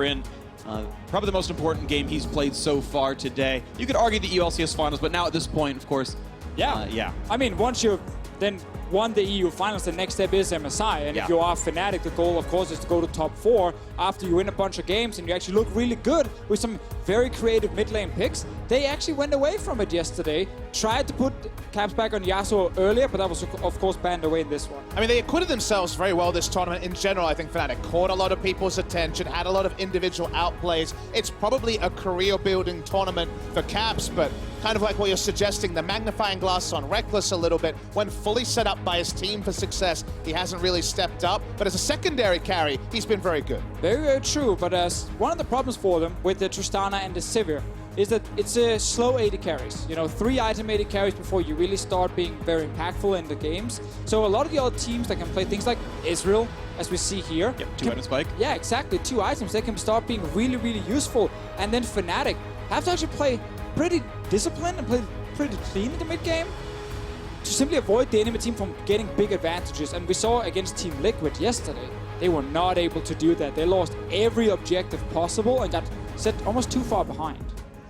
in. Probably the most important game he's played so far today. You could argue the ELCS finals, but now at this point, of course, yeah. I mean, once you've then won the EU finals, the next step is MSI. And if you are Fnatic, the goal, of course, is to go to top 4 after you win a bunch of games and you actually look really good with some very creative mid lane picks. They actually went away from it yesterday, tried to put caps back on Yasuo earlier, but that was, of course, banned away in this one. I mean, they acquitted themselves very well this tournament. In general, I think Fnatic caught a lot of people's attention, had a lot of individual outplays. It's probably a career-building tournament for Caps, but kind of like what you're suggesting, the magnifying glass on Rekkles a little bit. When fully set up by his team for success, he hasn't really stepped up. But as a secondary carry, he's been very good. Very, very true. But one of the problems for them with the Tristana and the Sivir is that it's a slow AD carries. You know, 3 item AD carries before you really start being very impactful in the games. So a lot of the other teams that can play things like Ezreal, as we see here. Yep, 2-item spike. Yeah, exactly. 2 items. They can start being really, really useful. And then Fnatic have to actually play pretty disciplined and play pretty clean in the mid game to simply avoid the enemy team from getting big advantages. And we saw against Team Liquid yesterday, they were not able to do that. They lost every objective possible and got set almost too far behind.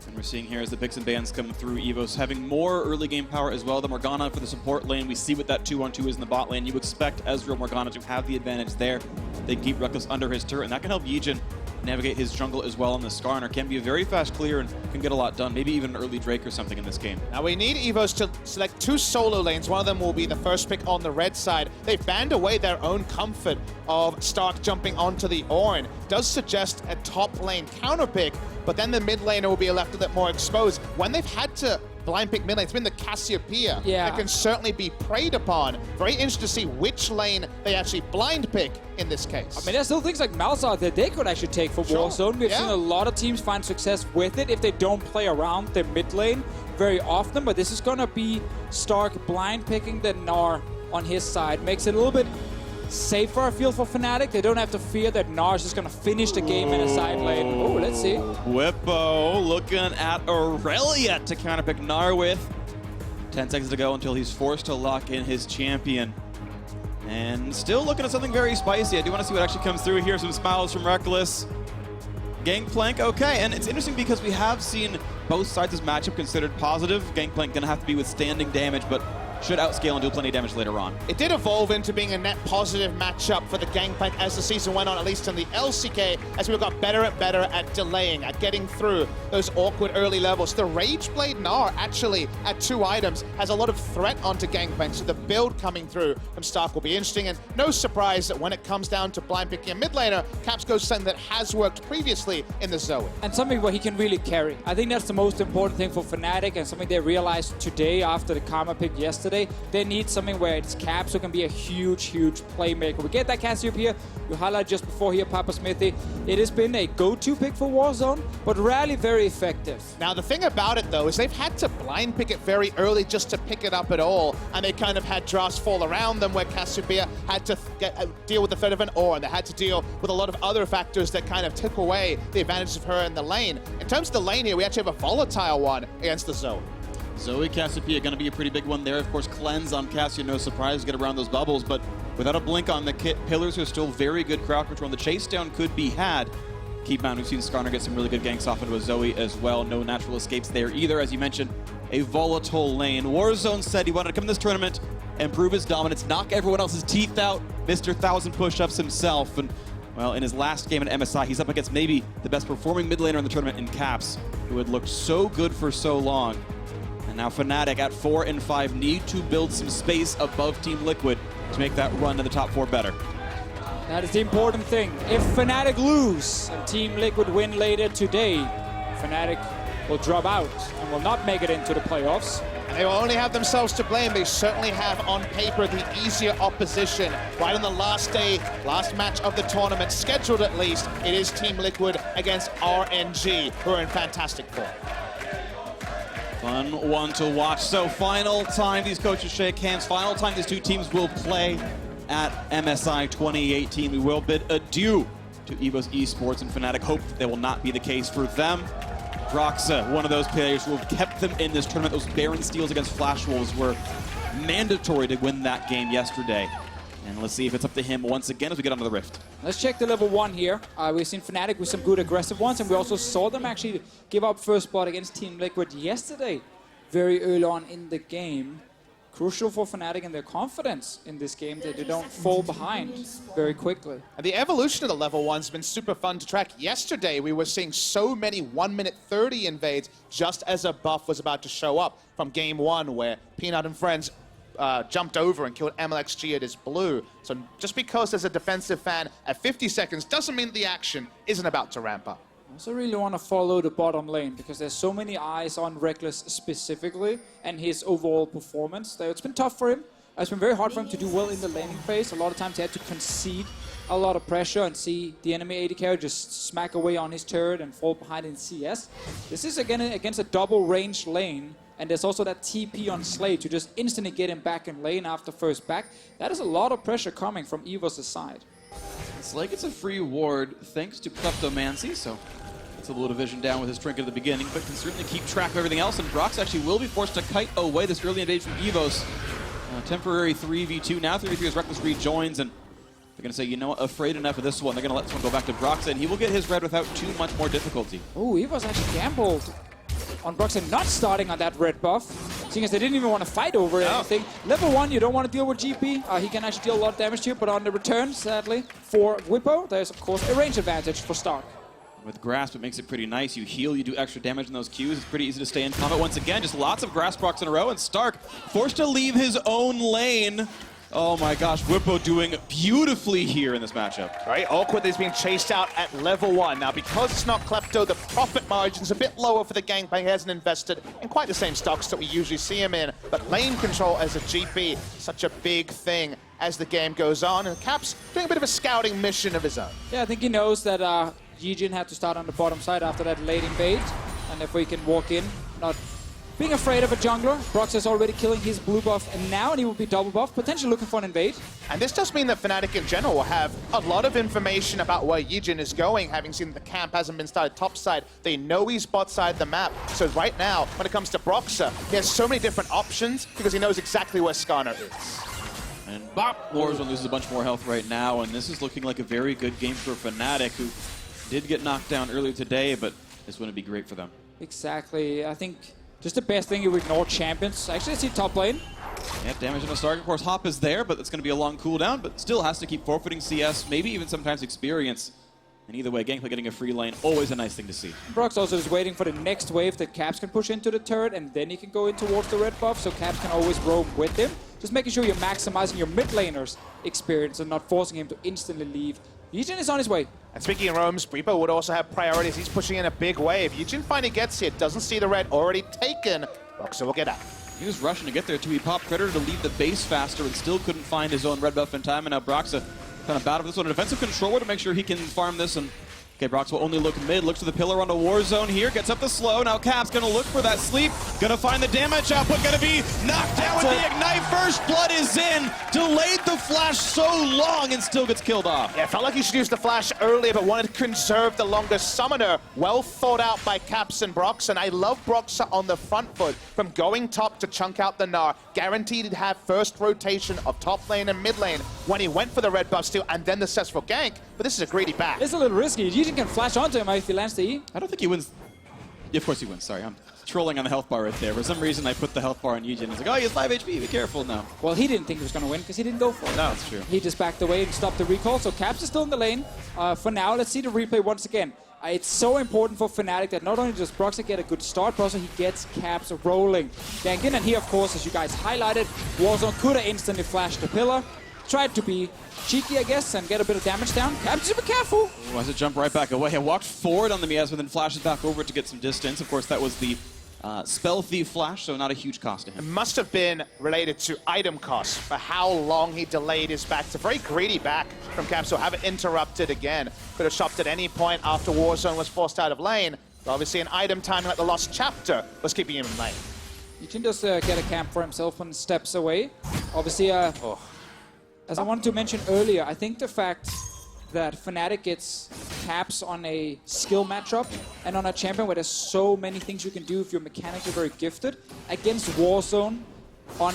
And we're seeing here as the picks and bans come through, EVOS having more early game power as well. The Morgana for the support lane. We see what that 2-on-2 is in the bot lane. You expect Ezreal Morgana to have the advantage there. They keep Rekkles under his turret, and that can help YiJin navigate his jungle as well. And the Skarner can be a very fast clear and can get a lot done. Maybe even an early Drake or something in this game. Now we need EVOS to select 2 solo lanes. One of them will be the first pick on the red side. They've banned away their own comfort of Stark jumping onto the Ornn. Does suggest a top lane counter pick, but then the mid laner will be left a bit more exposed. When they've had to blind pick mid lane, it's been the Cassiopeia that can certainly be preyed upon. Very interested to see which lane they actually blind pick in this case. I mean, there's still things like Malzahar that they could actually take for Warzone. We've seen a lot of teams find success with it if they don't play around the mid lane very often, but this is gonna be Stark blind picking the Gnar on his side. Makes it a little bit safer, I feel, for Fnatic. They don't have to fear that Gnar is just going to finish the game in a side lane. Oh, let's see. Bwipo looking at Aurelia to counterpick Gnar with. 10 seconds to go until he's forced to lock in his champion. And still looking at something very spicy. I do want to see what actually comes through here. Some smiles from Rekkles. Gangplank, okay. And it's interesting because we have seen both sides of this matchup considered positive. Gangplank going to have to be withstanding damage, but should outscale and do plenty of damage later on. It did evolve into being a net positive matchup for the Gangplank as the season went on, at least in the LCK, as we got better and better at delaying, at getting through those awkward early levels. The Rageblade Gnar, actually, at 2 items, has a lot of threat onto Gangplank, so the build coming through from Stark will be interesting, and no surprise that when it comes down to blind picking a mid laner, Caps goes something that has worked previously in the Zoe. And something where he can really carry. I think that's the most important thing for Fnatic, and something they realized today after the Karma pick yesterday. They need something where it's Caps who can be a huge, huge playmaker. We get that Cassiopeia. You highlight just before here, Papasmithy. It has been a go-to pick for Warzone, but rarely very effective. Now, the thing about it, though, is they've had to blind pick it very early just to pick it up at all, and they kind of had drafts fall around them where Cassiopeia had to deal with the threat of an Ornn. They had to deal with a lot of other factors that kind of took away the advantage of her in the lane. In terms of the lane here, we actually have a volatile one against the Zoe. Zoe Cassiopeia going to be a pretty big one there. Of course, cleanse on Cassio, no surprise, get around those bubbles, but without a blink on the kit, pillars are still very good crowd control. The chase down could be had. Keep in mind, we've seen Skarner get some really good ganks off into a Zoe as well. No natural escapes there either. As you mentioned, a volatile lane. Warzone said he wanted to come in this tournament and prove his dominance, knock everyone else's teeth out. Mr. 1,000 push-ups himself. And, well, in his last game at MSI, he's up against maybe the best performing mid laner in the tournament in Caps, who had looked so good for so long. And now Fnatic at 4 and 5 need to build some space above Team Liquid to make that run to the top 4 better. That is the important thing. If Fnatic lose and Team Liquid win later today, Fnatic will drop out and will not make it into the playoffs. And they will only have themselves to blame. They certainly have, on paper, the easier opposition. Right on the last day, last match of the tournament, scheduled at least, it is Team Liquid against RNG, who are in fantastic form. Fun one to watch. So final time these coaches shake hands, final time these 2 teams will play at MSI 2018. We will bid adieu to EVOS Esports, and Fnatic hope that will not be the case for them. Broxah, one of those players who have kept them in this tournament. Those Baron steals against Flash Wolves were mandatory to win that game yesterday. And let's see if it's up to him once again as we get onto the Rift. Let's check the level 1 here. We've seen Fnatic with some good aggressive ones, and we also saw them actually give up first blood against Team Liquid yesterday, very early on in the game. Crucial for Fnatic and their confidence in this game that they don't fall behind very quickly. And the evolution of the level 1's been super fun to track. Yesterday, we were seeing so many 1-minute 30 invades just as a buff was about to show up from game 1, where Peanut and friends jumped over and killed MLXG at his blue. So just because there's a defensive fan at 50 seconds doesn't mean the action isn't about to ramp up. I also really want to follow the bottom lane because there's so many eyes on Rekkles specifically and his overall performance. It's been tough for him. It's been very hard for him to do well in the laning phase. A lot of times he had to concede a lot of pressure and see the enemy AD carry just smack away on his turret and fall behind in CS. This is again against a double range lane. And there's also that TP on Slade to just instantly get him back in lane after first back. That is a lot of pressure coming from EVOS' side. Slade gets a free ward thanks to Kleptomancy, so it's a little division down with his trinket at the beginning, but can certainly keep track of everything else. And Broxah actually will be forced to kite away this early invasion from EVOS. Temporary 3v2, now 3v3 as Rekkles rejoins, and they're going to say, you know what, afraid enough of this one. They're going to let this one go back to Broxah, and he will get his red without too much more difficulty. Oh, EVOS actually gambled on Broxah not starting on that red buff, seeing as they didn't even want to fight over anything. Level 1, you don't want to deal with GP. He can actually deal a lot of damage to you, but on the return, sadly, for Bwipo, there's of course a range advantage for Stark. With Grasp, it makes it pretty nice. You heal, you do extra damage in those Qs. It's pretty easy to stay in combat. Once again, just lots of Grasp procs in a row, and Stark forced to leave his own lane. Oh my gosh, Bwipo doing beautifully here in this matchup. Very awkward that he's being chased out at level 1. Now, because it's not Klepto, the profit margin's a bit lower for the Gangplank. He hasn't invested in quite the same stocks that we usually see him in. But lane control as a GP, such a big thing as the game goes on. And Cap's doing a bit of a scouting mission of his own. Yeah, I think he knows that YiJin had to start on the bottom side after that late invade. And if we can walk in, not being afraid of a jungler, Broxah is already killing his blue buff, and now he will be double buff, potentially looking for an invade. And this does mean that Fnatic in general will have a lot of information about where YiJin is going, having seen the camp hasn't been started top side. They know he's bot side the map. So right now, when it comes to Broxah, he has so many different options because he knows exactly where Skarner is. And Warzone loses a bunch more health right now, and this is looking like a very good game for Fnatic, who did get knocked down earlier today, but this wouldn't be great for them. Exactly. I think just the best thing, you ignore champions. Actually, I see top lane. Yeah, damage on the start. Of course, Hop is there, but it's going to be a long cooldown, but still has to keep forfeiting CS, maybe even sometimes experience. And either way, Gangplank getting a free lane, always a nice thing to see. Brox also is waiting for the next wave that Caps can push into the turret, and then he can go in towards the red buff, so Caps can always roam with him. Just making sure you're maximizing your mid laner's experience and not forcing him to instantly leave. YiJin is on his way. And speaking of roams, Bwipo would also have priorities. He's pushing in a big wave. YiJin finally gets here, doesn't see the red already taken. Broxah will get out. He was rushing to get there too. He popped Predator to leave the base faster and still couldn't find his own red buff in time. And now Broxah kind of battle for this one. A defensive controller to make sure he can farm this. And okay, Broxah will only look mid. Looks to the pillar on the Warzone here. Gets up the slow. Now Cap's going to look for that sleep. Going to find the damage output. Going to be knocked down with the ignite. First blood is in. Delayed the flash so long and still gets killed off. Yeah, felt like he should use the flash earlier, but wanted to conserve the longest summoner. Well thought out by Caps and Broxah. And I love Broxah on the front foot. From going top to chunk out the Gnar. Guaranteed he'd have first rotation of top lane and mid lane when he went for the red buff steal and then the successful gank. But this is a greedy back. It's a little risky. YiJin can flash onto him if he lands the E. I don't think he wins. Yeah, of course he wins. Sorry, I'm trolling on the health bar right there. For some reason, I put the health bar on YiJin. It's like, oh, he has 5 HP. Be careful now. Well, he didn't think he was going to win because he didn't go for it. No, that's true. He just backed away and stopped the recall. So Caps is still in the lane. For now, let's see the replay once again. It's so important for Fnatic that not only does Broxah get a good start, but also he gets Caps rolling. Gank in, and here, of course, as you guys highlighted, Warzone could have instantly flashed the pillar. Tried to be cheeky, I guess, and get a bit of damage down. Caps, just be careful. Wants to jump right back away. I walked forward on the Miasma, then flashes back over to get some distance. Of course, that was the Spell Thief flash, so not a huge cost to him. It must have been related to item costs for how long he delayed his back. It's a very greedy back from Caps, so have it interrupted again. Could have shopped at any point after Warzone was forced out of lane. But obviously an item timing like the Lost Chapter was keeping him in lane. YiJin does get a camp for himself and steps away. Obviously, as I wanted to mention earlier, I think the fact that Fnatic gets Caps on a skill matchup and on a champion where there's so many things you can do if you're mechanically very gifted against Warzone on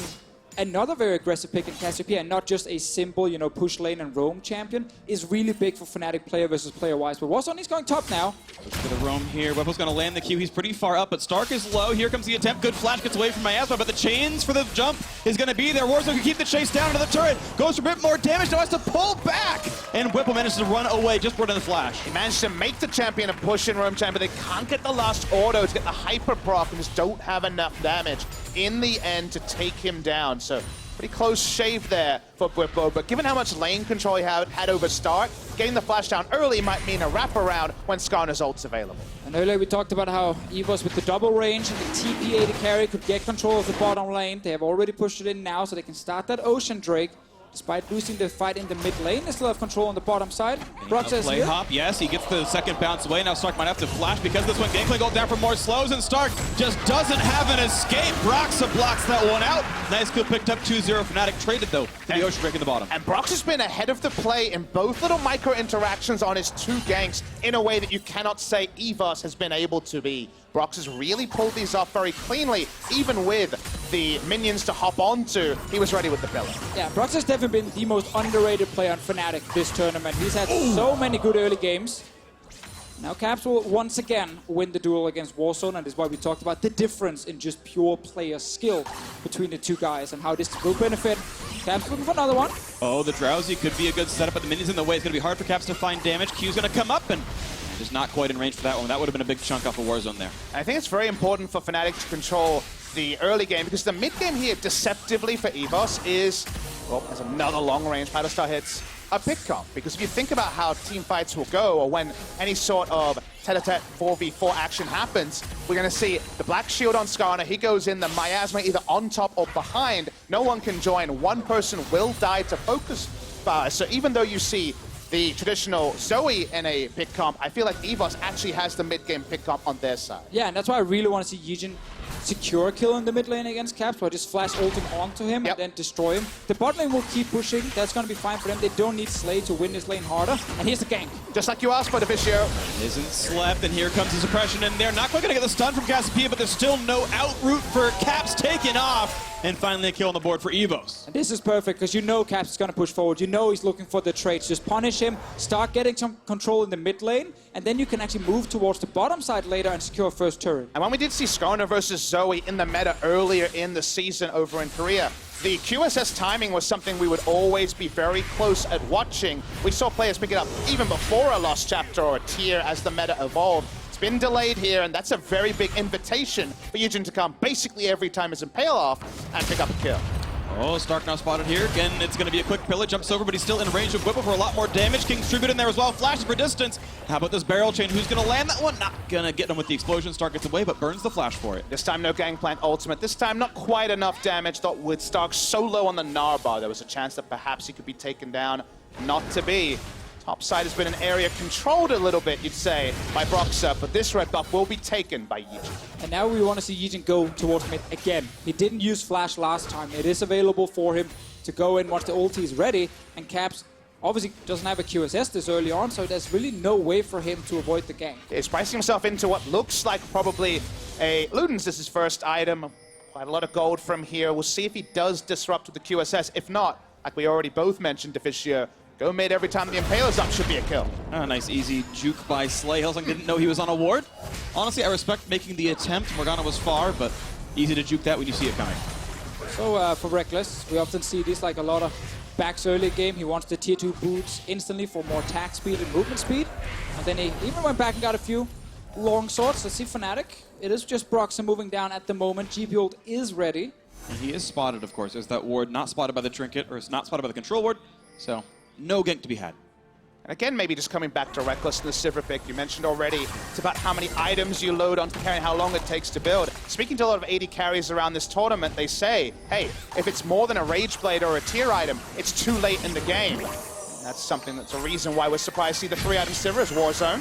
another very aggressive pick in Cassiopeia, and not just a simple, you know, push lane and roam champion, is really big for Fnatic player versus player wise. But Warzone is going top now. Let's get a roam here. Bwipo's going to land the Q. He's pretty far up, but Stark is low. Here comes the attempt. Good flash gets away from Miasma, but the chains for the jump is going to be there. Warzone can keep the chase down into the turret. Goes for a bit more damage. Now has to pull back. And Bwipo manages to run away just for the flash. He managed to make the champion a push in roam champion, but they can't get the last auto to get the hyper proc and just don't have enough damage in the end to take him down. So pretty close shave there for Bwipo, but given how much lane control he had over Stark, getting the flash down early might mean a wraparound when Skarner's ult's available. And earlier we talked about how EVOS with the double range and the TP AD carry could get control of the bottom lane. They have already pushed it in now, so they can start that Ocean Drake. Despite losing the fight in the mid lane, they still have control on the bottom side. Broxah is play here. hop, yes, he gets the second bounce away. Now Stark might have to flash because of this one. Gangplank goes down for more slows, and Stark just doesn't have an escape. Broxah blocks that one out. Nice kill picked up 2-0. Fnatic traded, though, to the Ocean Drake in the bottom. And Broxah's been ahead of the play in both little micro interactions on his two ganks in a way that you cannot say EVOS has been able to be. Broxah's really pulled these off very cleanly, even with the minions to hop onto. He was ready with the pillar. Yeah, Broxah's definitely been the most underrated player on Fnatic this tournament. He's had so many good early games. Now Caps will once again win the duel against Warzone, and this is why we talked about the difference in just pure player skill between the two guys and how this will benefit. Caps looking for another one. Oh, the Drowsy could be a good setup, but the minions in the way. It's going to be hard for Caps to find damage. Q's going to come up, and just not quite in range for that one. That would have been a big chunk off of Warzone there. I think it's very important for Fnatic to control the early game, because the mid game here, deceptively for EVOS, is, well, there's another long range Battlestar hits, a pick comp. Because if you think about how team fights will go, or when any sort of tete-a-tete 4v4 action happens, we're going to see the Black Shield on Skarner. He goes in, the Miasma either on top or behind. No one can join. One person will die to focus fire. So even though you see the traditional Zoe in a pick comp, I feel like EVOS actually has the mid-game pick comp on their side. Yeah, and that's why I really want to see YiJin secure a kill in the mid lane against Caps, where I just flash ulting onto him and then destroy him. The bot lane will keep pushing. That's going to be fine for them. They don't need Slay to win this lane harder. And here's the gank. Just like you asked for, Deficio. Isn't slept, and here comes the suppression, and they're not quite going to get the stun from Cassiopeia, but there's still no out route for Caps taken off. And finally a kill on the board for EVOS. And this is perfect, because you know Caps is going to push forward. You know he's looking for the trades. Just punish him, start getting some control in the mid lane, and then you can actually move towards the bottom side later and secure first turret. And when we did see Skarner versus Zoe in the meta earlier in the season over in Korea, the QSS timing was something we would always be very close at watching. We saw players pick it up even before a lost chapter or a tier as the meta evolved. It's been delayed here, and that's a very big invitation for YiJin to come basically every time as Impale off and pick up a kill. Oh, Stark now spotted here. Again, it's going to be a quick pillar. Jumps over, but he's still in range of Bwipo for a lot more damage. King's Tribute in there as well. Flashes for distance. How about this barrel chain? Who's going to land that one? Not going to get him with the explosion. Stark gets away, but burns the flash for it. This time, no Gangplank ultimate. This time, not quite enough damage. Thought with Stark so low on the Gnar bar, there was a chance that perhaps he could be taken down. Not to be. Top side has been an area controlled a little bit, you'd say, by Broxah, but this red buff will be taken by YiJin. And now we want to see YiJin go towards mid again. He didn't use flash last time. It is available for him to go in once the ulti is ready, and Caps obviously doesn't have a QSS this early on, so there's really no way for him to avoid the gank. He's pricing himself into what looks like probably a Luden's. This is his first item. Quite a lot of gold from here. We'll see if he does disrupt with the QSS. If not, like we already both mentioned, Deficio, go mid every time the Impaler's up should be a kill. Oh, nice easy juke by Slay. Hylissang didn't know he was on a ward. Honestly, I respect making the attempt. Morgana was far, but easy to juke that when you see it coming. So for Rekkles, we often see this like a lot of backs early game. He wants the tier 2 boots instantly for more attack speed and movement speed. And then he even went back and got a few long swords. Let's see Fnatic. It is just Broxah moving down at the moment. GP ult is ready. And he is spotted, of course. There's that ward not spotted by the trinket, or it's not spotted by the control ward. So no gank to be had. And again, maybe just coming back to Rekkles and the Sivir pick, you mentioned already, it's about how many items you load onto the carry and how long it takes to build. Speaking to a lot of AD carries around this tournament, they say, hey, if it's more than a Rage Blade or a tier item, it's too late in the game. And that's something that's a reason why we're surprised to see the 3-item Sivir as Warzone.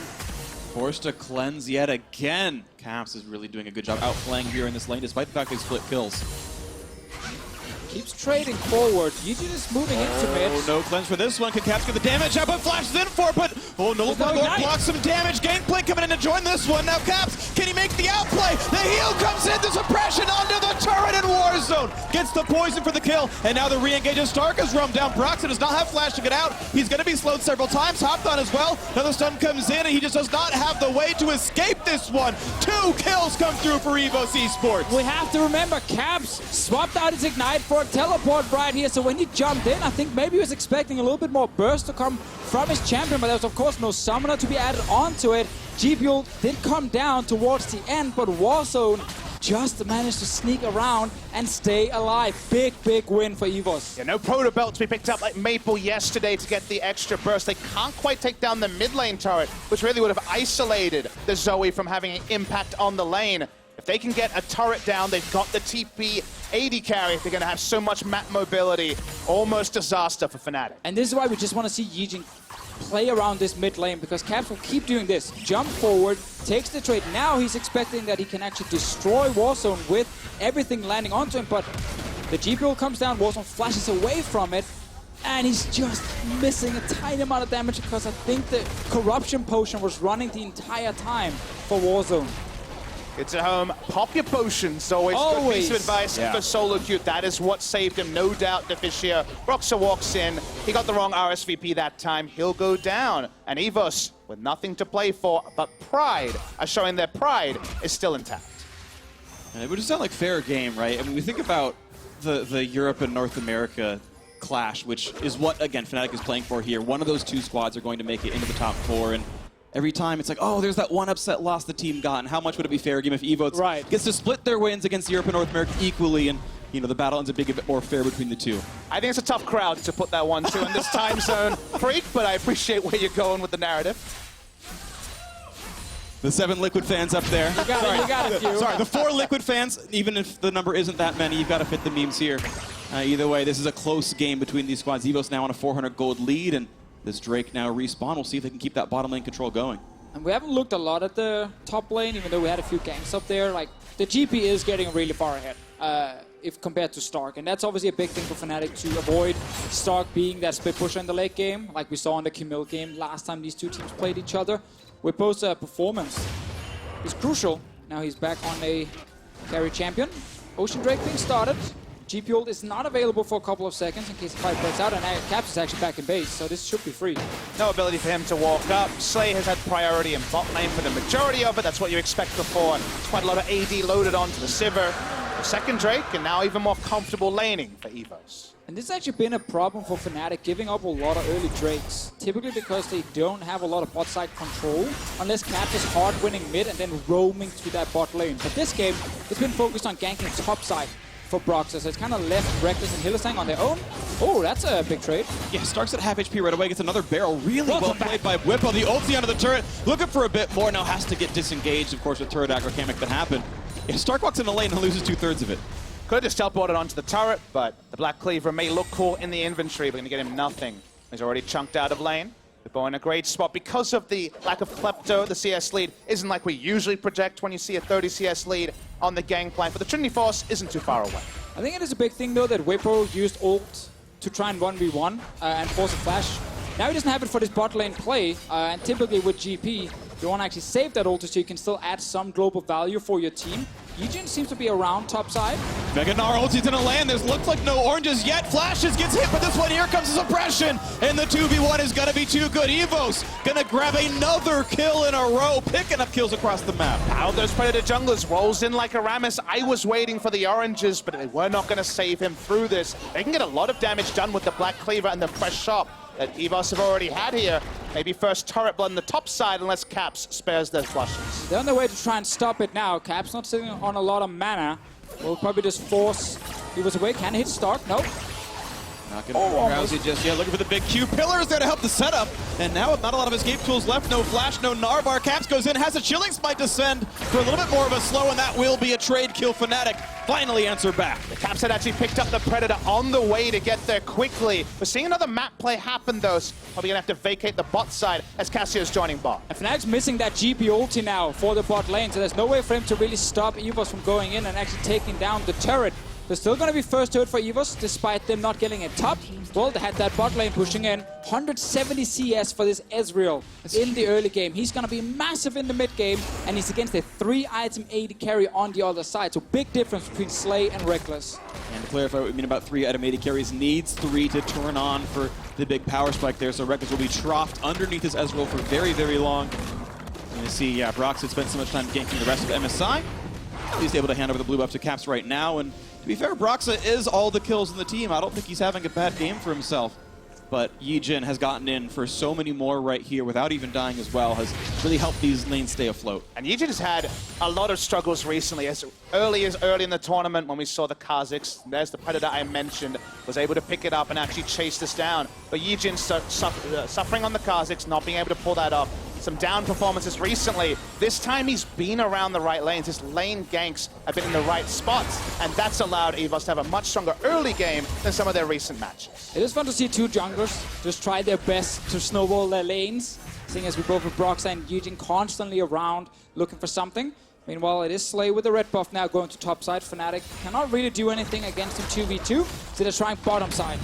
Forced to cleanse yet again. Caps is really doing a good job outplaying here in this lane, despite the fact they split kills. keeps trading forward. YiJin is moving into mid. Oh, no cleanse for this one. Can Caps get the damage out, but flashes in for it, but oh, no blocks some damage. Gangplank coming in to join this one. Now Caps, can he make the outplay? The heal comes in, the suppression onto the turret in Warzone. Gets the poison for the kill, and now the re-engages Stark has roamed down. Broxah does not have flash to get out. He's going to be slowed several times. Hopped on as well. Another stun comes in, and he just does not have the way to escape this one. 2 kills come through for EVOS Esports. We have to remember, Caps swapped out his Ignite for a teleport right here, so when he jumped in, I think maybe he was expecting a little bit more burst to come from his champion, but there was of course no summoner to be added onto it. GPUL did come down towards the end, but Warzone just managed to sneak around and stay alive. Big win for EVOS. Yeah, no proto belt to be picked up like Maple yesterday to get the extra burst. They can't quite take down the mid lane turret, which really would have isolated the Zoe from having an impact on the lane. If they can get a turret down, they've got the TP AD carry. They're going to have so much map mobility. Almost disaster for Fnatic. And this is why we just want to see YiJin play around this mid lane, because Caps will keep doing this. Jump forward, takes the trade. Now he's expecting that he can actually destroy Warzone with everything landing onto him, but the GPU comes down, Warzone flashes away from it, and he's just missing a tiny amount of damage because I think the corruption potion was running the entire time for Warzone. It's at home. Pop your potions. Always good piece of advice for solo queue. That is what saved him, no doubt. Deficio. Broxah walks in. He got the wrong RSVP that time. He'll go down. And EVOS, with nothing to play for, but pride, are showing their pride is still intact. And it would just sound like fair game, right? I mean, we think about the Europe and North America clash, which is what, again, Fnatic is playing for here. One of those 2 squads are going to make it into the top 4, and every time it's like, oh, there's that one upset loss the team got, and how much would it be fair game if EVOS gets to split their wins against Europe and North America equally, and you know the battle ends up being a bit more fair between the 2. I think it's a tough crowd to put that 1-2 in this time zone, Phreak, but I appreciate where you're going with the narrative. The 7 Liquid fans up there. You got a few. Sorry, the 4 Liquid fans, even if the number isn't that many, you've got to fit the memes here. Either way, this is a close game between these squads. EVOS now on a 400 gold lead, and this Drake now respawn. We'll see if they can keep that bottom lane control going. And we haven't looked a lot at the top lane, even though we had a few ganks up there. Like, the GP is getting really far ahead if compared to Stark. And that's obviously a big thing for Fnatic to avoid Stark being that split pusher in the late game, like we saw in the Camille game last time these 2 teams played each other. Bwipo's performance is crucial. Now he's back on a carry champion. Ocean Drake being started. GPU is not available for a couple of seconds in case the fight breaks out, and Caps is actually back in base, so this should be free. No ability for him to walk up. Slay has had priority in bot lane for the majority of it. That's what you expect before. It's quite a lot of AD loaded onto the Sivir. The second Drake, and now even more comfortable laning for EVOS. And this has actually been a problem for Fnatic, giving up a lot of early Drakes. Typically because they don't have a lot of bot side control, unless Caps is hard winning mid and then roaming to that bot lane. But this game, it's been focused on ganking top side for Broxah, so it's kind of left Rekkles and Hylissang on their own. Oh, that's a big trade. Yeah, Stark's at half HP right away, gets another barrel. Really well played by Bwipo. The ulti onto the turret, looking for a bit more. Now has to get disengaged, of course, with turret aggro can't make that happen. Yeah, Stark walks in the lane and loses 2/3 of it. Could have just teleported onto the turret, but the Black Cleaver may look cool in the inventory, but going to get him nothing. He's already chunked out of lane. Bwipo in a great spot. Because of the lack of Klepto, the CS lead isn't like we usually project when you see a 30 CS lead on the Gangplank, but the Trinity Force isn't too far away. I think it is a big thing, though, that Bwipo used ult to try and 1v1 and force a flash. Now he doesn't have it for this bot lane play, and typically with GP, you want to actually save that ult so you can still add some global value for your team. YiJin seems to be around top side. Gnar ulti's gonna land. There's looks like no oranges yet. Flashes gets hit, but this one here comes the suppression, and the 2v1 is gonna be too good. EVOS gonna grab another kill in a row, picking up kills across the map. Now those Predator junglers rolls in like a Rammus. I was waiting for the oranges, but they were not gonna save him through this. They can get a lot of damage done with the Black Cleaver and the fresh shop that EVOS have already had here. Maybe first turret blood on the top side unless Caps spares their flushes. They're on their way to try and stop it now. Caps not sitting on a lot of mana. Will probably just force EVOS away. Can hit Stark? Nope. Not gonna go Rousey just yet. Looking for the big Q. Pillars there to help the setup. And now with not a lot of escape tools left, no flash, no Narvar. Caps goes in, has a Chilling Smite to send for a little bit more of a slow, and that will be a trade kill. Fnatic finally answer back. The Caps had actually picked up the Predator on the way to get there quickly. We're seeing another map play happen, though. So probably gonna have to vacate the bot side as Cassio's joining bot. And Fnatic's missing that GP ulti now for the bot lane, so there's no way for him to really stop EVOS from going in and actually taking down the turret. They're still going to be first turret for EVOS, despite them not getting a top. Well, they had that bot lane pushing in. 170 CS for this Ezreal in the early game. He's going to be massive in the mid game, and he's against a 3-item AD carry on the other side. So big difference between Slay and Rekkles. And to clarify what we mean about 3-item AD carries, needs 3 to turn on for the big power spike there. So Rekkles will be troughed underneath his Ezreal for very, very long. And you see, yeah, Broxah spent so much time ganking the rest of MSI. He's able to hand over the blue buff to Caps right now. And to be fair, Broxah is all the kills in the team. I don't think he's having a bad game for himself. But YiJin has gotten in for so many more right here without even dying as well, has really helped these lanes stay afloat. And YiJin has had a lot of struggles recently, as early in the tournament when we saw the Kazakhs. There's the Predator I mentioned, was able to pick it up and actually chase this down. But YiJin suffering on the Kazakhs, not being able to pull that off. Some down performances recently. This time he's been around the right lanes. His lane ganks have been in the right spots, and that's allowed EVOS to have a much stronger early game than some of their recent matches. It is fun to see two junglers just try their best to snowball their lanes, seeing as we both with Broxah and YiJin constantly around looking for something. Meanwhile, it is Slay with the red buff now going to top side. Fnatic cannot really do anything against him 2v2, so they're trying bottom side.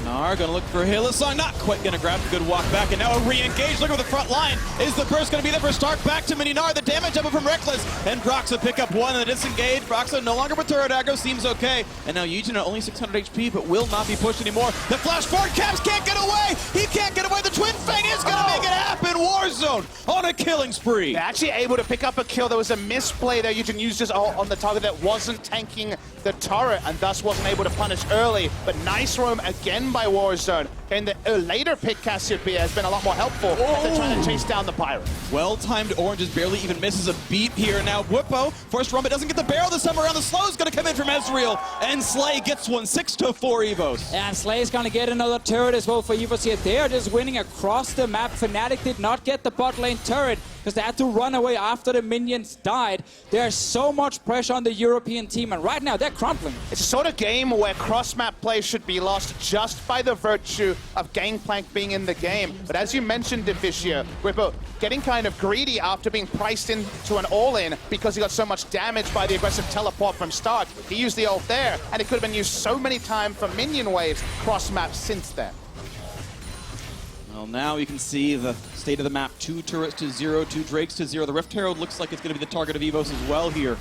Gnar gonna look for Hylissang, not quite gonna grab a good walk back, and now a re-engage. Look at the front line. Is the burst gonna be there for Stark? Back to Gnar, the damage double from Rekkles, and Broxah pick up one and the disengage. Broxah no longer with turret aggro, seems okay. And now YiJin at only 600 HP, but will not be pushed anymore. The flash forward, Caps can't get away! He can't get away, the Twin Fang is gonna make it happen! Warzone on a killing spree! They're actually able to pick up a kill. There was a misplay there. YiJin used his ult on the target that wasn't tanking the turret, and thus wasn't able to punish early. But nice roam again by Warzone. And the later pick, Cassiopeia, has been a lot more helpful as they're trying to chase down the Pirate. Well-timed Oranges barely even misses a beat here. Now Bwipo, first run, but doesn't get the barrel this time around. The slow is going to come in from Ezreal, and Slay gets one, 6-4 EVOS. And Slay is going to get another turret as well for EVOS here. They are just winning across the map. Fnatic did not get the bot lane turret because they had to run away after the minions died. There's so much pressure on the European team, and right now they're crumpling. It's a sort of game where cross-map play should be lost just by the virtue of Gangplank being in the game. But as you mentioned, Deficio, Bwipo getting kind of greedy after being priced into an all-in because he got so much damage by the aggressive teleport from Stark. He used the ult there, and it could have been used so many times for minion waves cross-map since then. Well, now you can see the state of the map. 2 turrets to 0, 2 Drakes to 0. The Rift Herald looks like it's going to be the target of EVOS as well here.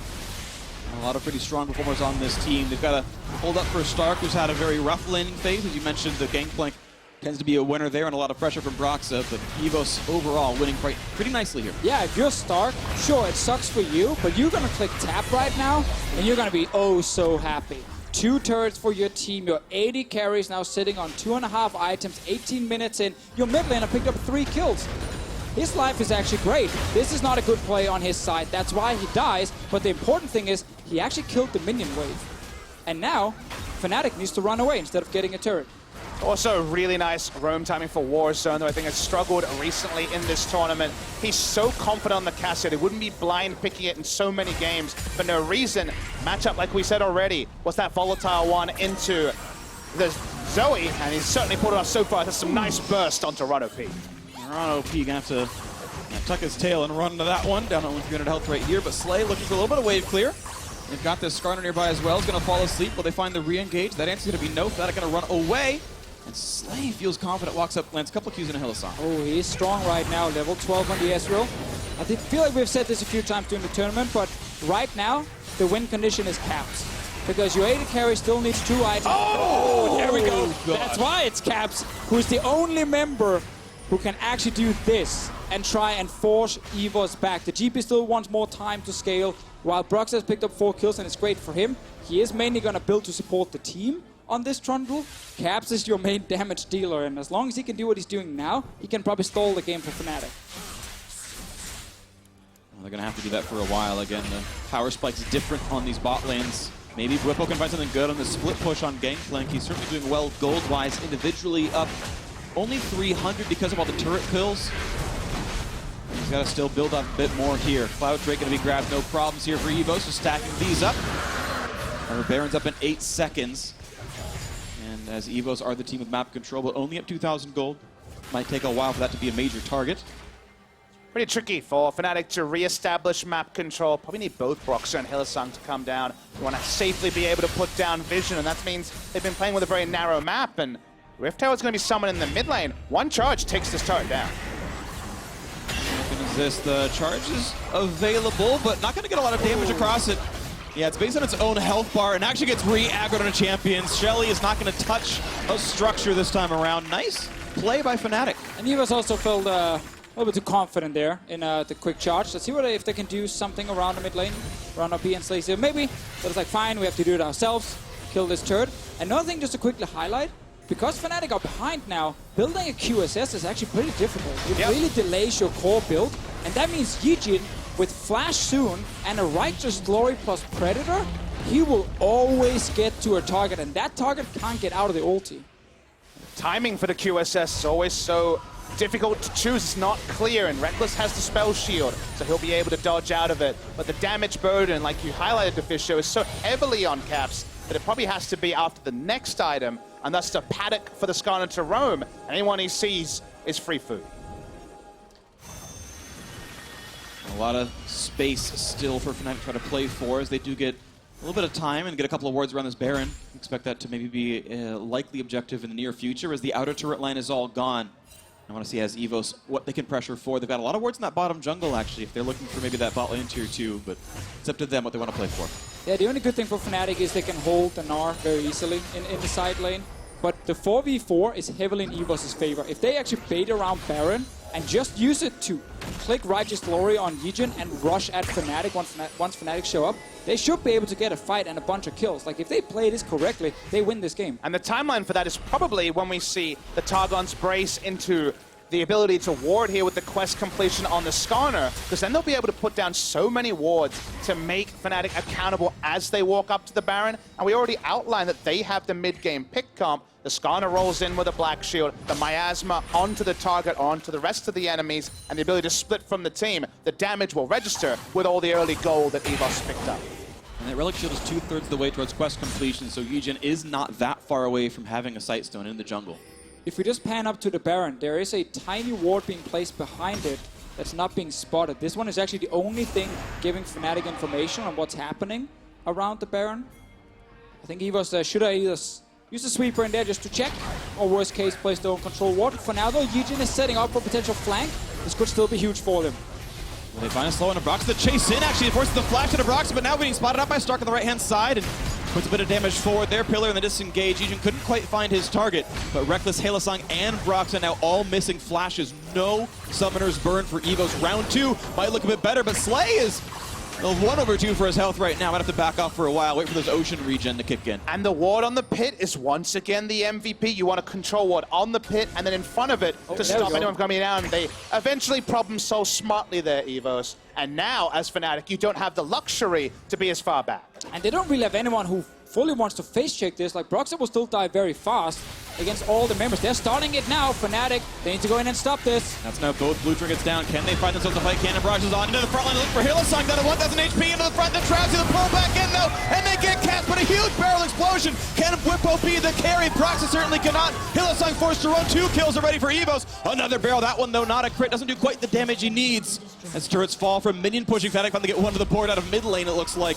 A lot of pretty strong performers on this team. They've got to hold up for Stark, who's had a very rough laning phase. As you mentioned, the Gangplank tends to be a winner there, and a lot of pressure from Broxah, but EVOS overall winning pretty nicely here. Yeah, if you're Stark, sure, it sucks for you, but you're going to click tap right now, and you're going to be oh so happy. 2 turrets for your team. Your 80 carries now sitting on 2.5 items, 18 minutes in. Your mid laner picked up 3 kills. His life is actually great. This is not a good play on his side. That's why he dies. But the important thing is he actually killed the minion wave. And now Fnatic needs to run away instead of getting a turret. Also, really nice roam timing for Warzone, though I think has struggled recently in this tournament. He's so confident on the Cassio. He wouldn't be blind picking it in so many games for no reason. Matchup, like we said already, was that volatile one into the Zoe, and he's certainly pulled it off so far. There's some nice burst onto RonOP. RonOP gonna have to tuck his tail and run into that one. Down on 300 health right here, but Slay looking for a little bit of wave clear. They've got this Skarner nearby as well. He's gonna fall asleep. Will they find the re-engage? That answer's gonna be no. Fnatic gonna run away. And Slay feels confident, walks up, lands a couple of Qs in a Hylissang. Oh, he's strong right now, level 12 on the Ezreal. I feel like we've said this a few times during the tournament, but right now, the win condition is Caps. Because your AD carry still needs 2 items. Oh, there we go. God. That's why it's Caps, who's the only member who can actually do this and try and force EVOS back. The GP still wants more time to scale, while Broxah has picked up 4 kills, and it's great for him. He is mainly going to build to support the team on this Trundle. Caps is your main damage dealer, and as long as he can do what he's doing now, he can probably stall the game for Fnatic. Well, they're going to have to do that for a while. Again, the power spike's different on these bot lanes. Maybe Bwipo can find something good on the split push on Gangplank. He's certainly doing well gold-wise, individually up only 300 because of all the turret kills. He's got to still build up a bit more here. Cloud Drake going to be grabbed, no problems here for EVOS, so stacking these up. Our Baron's up in 8 seconds. And as EVOS are the team with map control, but only at 2,000 gold. Might take a while for that to be a major target. Pretty tricky for Fnatic to re-establish map control. Probably need both Broxah and Hylissang to come down. You want to safely be able to put down vision, and that means they've been playing with a very narrow map, and Rift Tower is going to be summoned in the mid lane. One charge takes this turret down. The charge is available, but not going to get a lot of damage across it. Yeah, it's based on its own health bar and actually gets re-aggroed on a champion. Shelly is not going to touch a structure this time around. Nice play by Fnatic. And EVOS also felt a little bit too confident there in the quick charge. Let's see if they can do something around the mid lane. RonOP and Slay Sivir maybe, but it's like, fine, we have to do it ourselves. Kill this turret. Another thing just to quickly highlight, because Fnatic are behind now, building a QSS is actually pretty difficult. It really delays your core build, and that means YiJin, with Flash soon and a Righteous Glory plus Predator, he will always get to a target, and that target can't get out of the ulti. Timing for the QSS is always so difficult to choose. It's not clear, and Rekkles has the spell shield, so he'll be able to dodge out of it. But the damage burden, like you highlighted, Deficio, is so heavily on Caps that it probably has to be after the next item, and that's the paddock for the Skarner to roam. Anyone he sees is free food. A lot of space still for Fnatic to try to play for, as they do get a little bit of time and get a couple of wards around this Baron. Expect that to maybe be a likely objective in the near future, as the outer turret line is all gone. I want to see as EVOS what they can pressure for. They've got a lot of wards in that bottom jungle, actually, if they're looking for maybe that bot lane tier 2, but it's up to them what they want to play for. Yeah, the only good thing for Fnatic is they can hold the Gnar very easily in the side lane. But the 4v4 is heavily in EVOS' favor. If they actually bait around Baron and just use it to click Righteous Glory on YiJin and rush at Fnatic once Fnatic show up, they should be able to get a fight and a bunch of kills. Like, if they play this correctly, they win this game. And the timeline for that is probably when we see the Targon's brace into the ability to ward here with the quest completion on the Skarner, because then they'll be able to put down so many wards to make Fnatic accountable as they walk up to the Baron. And we already outlined that they have the mid-game pick comp. The Skarner rolls in with a black shield, the miasma onto the target, onto the rest of the enemies, and the ability to split from the team. The damage will register with all the early gold that EVOS picked up. And that Relic Shield is 2/3 of the way towards quest completion, so YiJin is not that far away from having a Sightstone in the jungle. If we just pan up to the Baron, there is a tiny ward being placed behind it that's not being spotted. This one is actually the only thing giving Fnatic information on what's happening around the Baron. I think EVOS should have either use the sweeper in there just to check, or worst case, place their own control ward. For now though, YiJin is setting up for potential flank. This could still be huge for them. Well, they find a slow into Broxah. The chase in actually forces the flash into Broxah, but now getting spotted up by Stark on the right-hand side and puts a bit of damage forward there. Pillar in the disengage. YiJin couldn't quite find his target, but Rekkles, Hylissang, and Broxah now all missing flashes. No summoners burn for EVOS. Round 2 might look a bit better, but Slay is 1/2 for his health right now. Might have to back off for a while. Wait for this ocean regen to kick in. And the ward on the pit is once again the MVP. You want to control ward on the pit and then in front of it to stop anyone from coming down. They eventually problem solve smartly there, EVOS. And now, as Fnatic, you don't have the luxury to be as far back. And they don't really have anyone who fully wants to face check this. Like, Broxah will still die very fast against all the members. They're starting it now. Fnatic, they need to go in and stop this. That's now both blue trinkets down. Can they find themselves to fight? Cannon barrages on into the front line. Look for Hylissang down to 1,000 HP into the front. The Trousie, the pull back in though, and they get cast, but a huge barrel explosion. Can Bwipo be the carry? Broxah certainly cannot. Hylissang forced to run 2 kills already for EVOS. Another barrel. That one though, not a crit. Doesn't do quite the damage he needs. As turrets fall from minion pushing. Fnatic finally get one to the board out of mid lane, it looks like.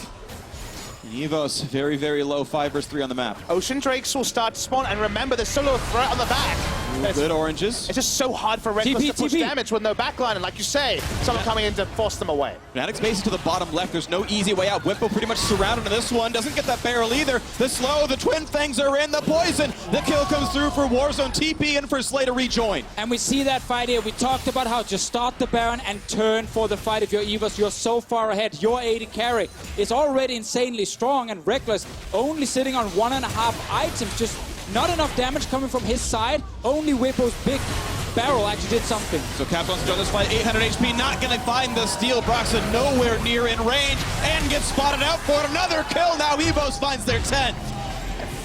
EVOS very, very low, 5 versus 3 on the map. Ocean Drakes will start to spawn, and remember, there's still a threat on the back. Good oranges. It's just so hard for Rekkles to push damage with no backline, and like you say, someone coming in to force them away. Fnatic's base is to the bottom left. There's no easy way out. Bwipo pretty much surrounded in this one. Doesn't get that barrel either. The slow, the twin fangs are in, the poison. The kill comes through for Warzone. TP and for Slay to rejoin. And we see that fight here. We talked about how just start the Baron and turn for the fight. If you're EVOS, you're so far ahead. Your AD carry is already insanely strong, and Rekkles only sitting on 1.5 items. Just not enough damage coming from his side. Only Bwipo's big barrel actually did something. So Caps wants to join this fight. 800 HP, not going to find the steal. Broxah nowhere near in range and gets spotted out for it. Another kill. Now EVOS finds their 10.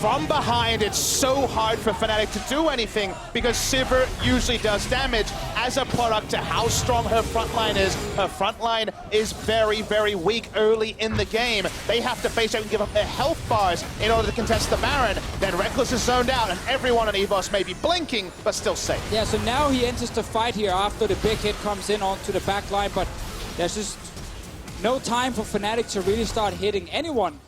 from behind, it's so hard for Fnatic to do anything because Sivir usually does damage as a product to how strong her front line is. Her front line is very, very weak early in the game. They have to face out and give up their health bars in order to contest the Baron. Then Rekkles is zoned out and everyone on EVOS may be blinking, but still safe. Yeah, so now he enters the fight here after the big hit comes in onto the back line, but there's just no time for Fnatic to really start hitting anyone.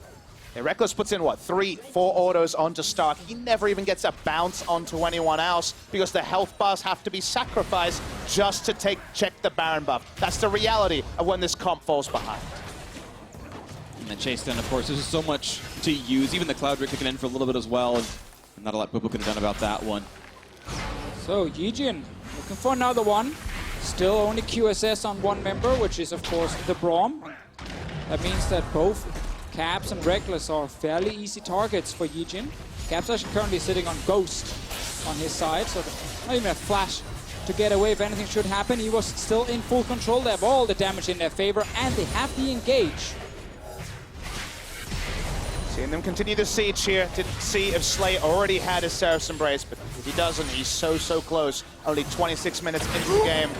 Yeah, Rekkles puts in, what, 3-4 autos onto Stark. He never even gets a bounce onto anyone else because the health bars have to be sacrificed just to check the Baron buff. That's the reality of when this comp falls behind. And then chase down, of course, there's so much to use. Even the Cloud Rig kicking in for a little bit as well. And not a lot Bwipo could have done about that one. So YiJin looking for another one. Still only QSS on one member, which is, of course, the Braum. That means that both Caps and Rekkles are fairly easy targets for YiJin. Caps actually currently sitting on Ghost on his side, so not even a flash to get away if anything should happen. He was still in full control. They have all the damage in their favor, and they have the engage. Seeing them continue the siege here to see if Slay already had his Seraph's Embrace, but if he doesn't, he's so close. Only 26 minutes into the game.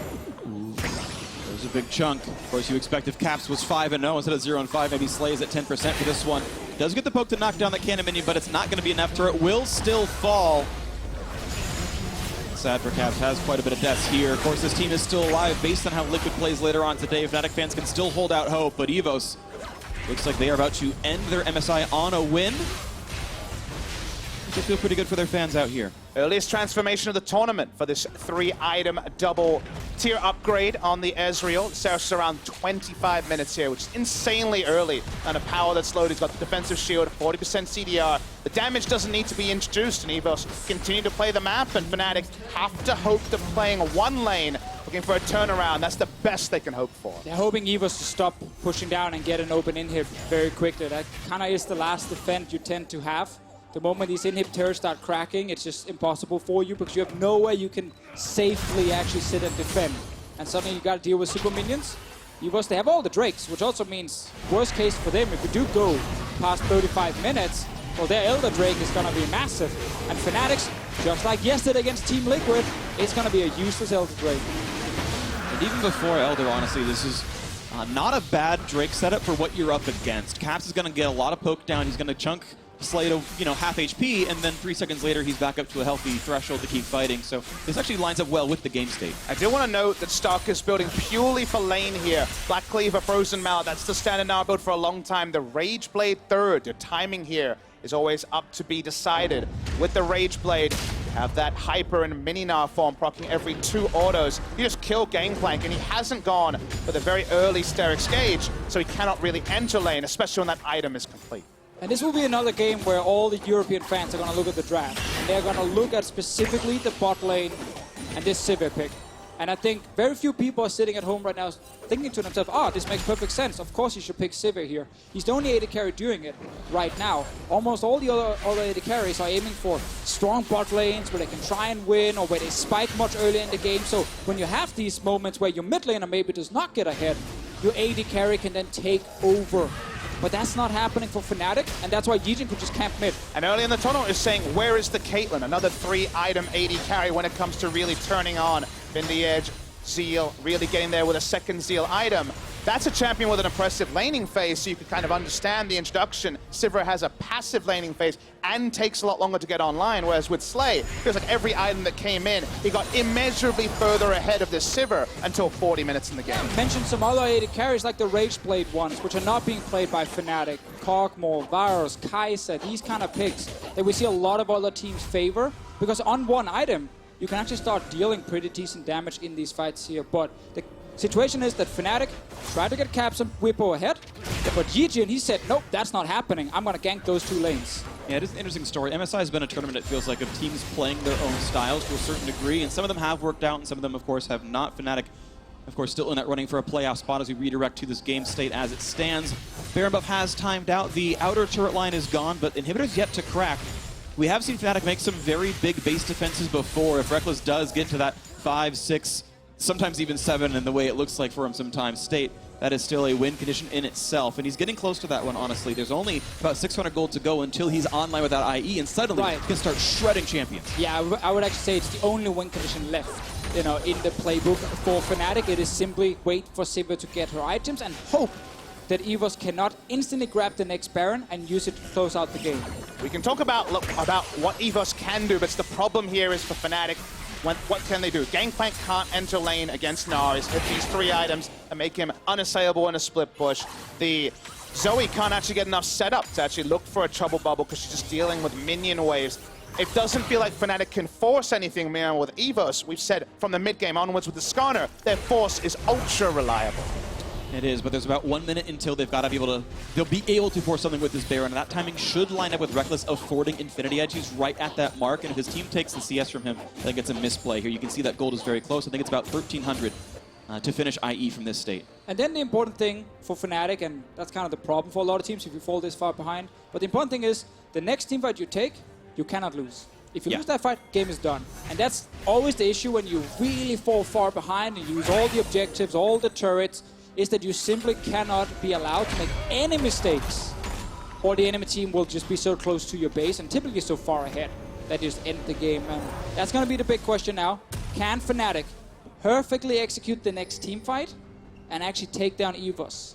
There's a big chunk. Of course, you expect if Caps was 5-0 instead of 0-5, maybe Slay's at 10% for this one. Does get the poke to knock down that cannon minion, but it's not going to be enough. Turret will still fall. Sad for Caps, has quite a bit of deaths here. Of course, this team is still alive based on how Liquid plays later on today. Fnatic fans can still hold out hope, but EVOS looks like they are about to end their MSI on a win. Which feel pretty good for their fans out here. Earliest transformation of the tournament for this 3-item double tier upgrade on the Ezreal. Seraph's around 25 minutes here, which is insanely early. And a power that's loaded. He's got the defensive shield, 40% CDR. The damage doesn't need to be introduced, and EVOS continue to play the map, and Fnatic have to hope they're playing one lane, looking for a turnaround. That's the best they can hope for. They're hoping EVOS to stop pushing down and get an open inhib very quickly. That kind of is the last defend you tend to have. The moment these inhibitors start cracking, it's just impossible for you because you have nowhere you can safely actually sit and defend. And suddenly you got to deal with super minions. EVOS, they have all the Drakes, which also means, worst case for them, if we do go past 35 minutes, well, their Elder Drake is going to be massive. And Fnatic's, just like yesterday against Team Liquid, it's going to be a useless Elder Drake. And even before Elder, honestly, this is not a bad Drake setup for what you're up against. Caps is going to get a lot of poke down. He's going to chunk Slay to, half HP, and then 3 seconds later, he's back up to a healthy threshold to keep fighting. So this actually lines up well with the game state. I do want to note that Stark is building purely for lane here. Black Cleaver, Frozen Mallet, that's the standard Gnar build for a long time. The Rage Blade third, your timing here is always up to be decided. With the Rage Blade, you have that Hyper and Mini Gnar form proccing every 2 autos. You just kill Gangplank, and he hasn't gone for the very early Sterix gauge, so he cannot really enter lane, especially when that item is complete. And this will be another game where all the European fans are going to look at the draft. And they're going to look at specifically the bot lane and this Sivir pick. And I think very few people are sitting at home right now thinking to themselves, this makes perfect sense. Of course you should pick Sivir here. He's the only AD carry doing it right now. Almost all the other AD carries are aiming for strong bot lanes where they can try and win or where they spike much earlier in the game. So when you have these moments where your mid laner maybe does not get ahead, your AD carry can then take over. But that's not happening for Fnatic, and that's why YiJin could just camp mid. And early in the tunnel is saying, where is the Caitlyn? Another 3-item AD carry when it comes to really turning on Vindy Edge, Zeal, really getting there with a second Zeal item. That's a champion with an impressive laning phase, so you can kind of understand the introduction. Sivir has a passive laning phase and takes a lot longer to get online, whereas with Slay, it feels like every item that came in, he got immeasurably further ahead of this Sivir until 40 minutes in the game. Mentioned some other AD carries like the Rage Blade ones, which are not being played by Fnatic. Kog'Maw, Varus, Kai'Sa, these kind of picks that we see a lot of other teams favor, because on one item, you can actually start dealing pretty decent damage in these fights here. But the situation is that Fnatic tried to get Caps and Bwipo ahead, but YiJin, he said, nope, that's not happening. I'm going to gank those 2 lanes. Yeah, it is an interesting story. MSI has been a tournament, it feels like, of teams playing their own styles to a certain degree, and some of them have worked out, and some of them, of course, have not. Fnatic, of course, still in that running for a playoff spot as we redirect to this game state as it stands. Baron buff has timed out. The outer turret line is gone, but inhibitor's yet to crack. We have seen Fnatic make some very big base defenses before. If Rekkles does get to that 5, 6, sometimes even 7 in the way it looks like for him sometimes state, that is still a win condition in itself. And he's getting close to that one, honestly. There's only about 600 gold to go until he's online without IE, and suddenly he can start shredding champions. Yeah, I would actually say it's the only win condition left, you know, in the playbook for Fnatic. It is simply wait for Sivir to get her items and hope that EVOS cannot instantly grab the next Baron and use it to close out the game. We can talk about what EVOS can do, but the problem here is for Fnatic. What can they do? Gangplank can't enter lane against Gnar. He's hit these 3 items and make him unassailable in a split push. The Zoe can't actually get enough setup to actually look for a trouble bubble because she's just dealing with minion waves. It doesn't feel like Fnatic can force anything more with EVOS. We've said from the mid-game onwards with the Skarner, their force is ultra reliable. It is, but there's about 1 minute until they've got to be able to, they'll be able to force something with this Baron, and that timing should line up with Rekkles affording Infinity Edge. He's right at that mark, and if his team takes the CS from him, I think it's a misplay here. You can see that gold is very close. I think it's about 1,300 to finish IE from this state. And then the important thing for Fnatic, and that's kind of the problem for a lot of teams if you fall this far behind, but the important thing is the next team fight you take, you cannot lose. If you lose that fight, game is done. And that's always the issue when you really fall far behind and use all the objectives, all the turrets, is that you simply cannot be allowed to make any mistakes, or the enemy team will just be so close to your base and typically so far ahead that you just end the game. And that's going to be the big question now. Can Fnatic perfectly execute the next team fight and actually take down EVOS?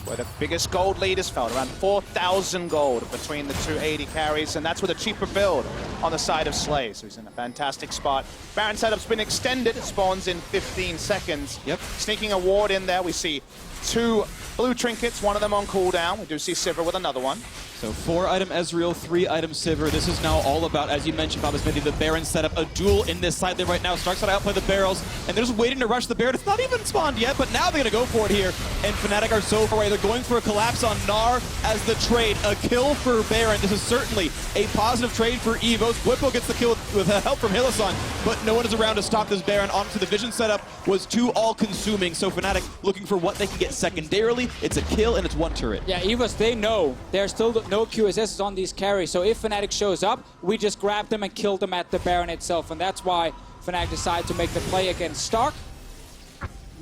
Where the biggest gold lead is felt, around 4,000 gold between the two AD carries, and that's with a cheaper build on the side of Slay, so he's in a fantastic spot. Baron setup's been extended, it spawns in 15 seconds. Yep. Sneaking a ward in there, we see 2 blue trinkets, one of them on cooldown. We do see Sivir with another one. So 4-item Ezreal, 3-item Sivir. This is now all about, as you mentioned, Papasmithy, the Baron set up a duel in this side lane right now. Stark's got to outplay the barrels, and they're just waiting to rush the Baron. It's not even spawned yet, but now they're going to go for it here. And Fnatic are so far away. They're going for a collapse on Gnar as the trade. A kill for Baron. This is certainly a positive trade for EVOS. Bwipo gets the kill with help from Hylissang, but no one is around to stop this Baron. Onto the vision setup was too all-consuming, so Fnatic looking for what they can get secondarily. It's a kill, and it's 1 turret. Yeah, EVOS, they know there's still no QSSs on these carries, so if Fnatic shows up, we just grab them and kill them at the Baron itself, and that's why Fnatic decided to make the play against Stark.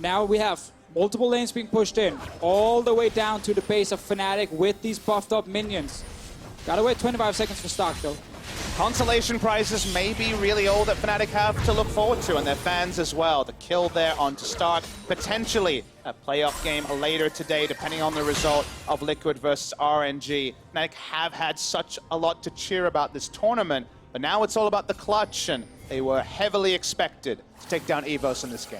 Now we have multiple lanes being pushed in, all the way down to the base of Fnatic with these buffed up minions. Gotta wait 25 seconds for Stark, though. Consolation prizes may be really all that Fnatic have to look forward to, and their fans as well. The kill there onto Stark, potentially a playoff game later today, depending on the result of Liquid versus RNG. Fnatic have had such a lot to cheer about this tournament, but now it's all about the clutch, and they were heavily expected to take down EVOS in this game.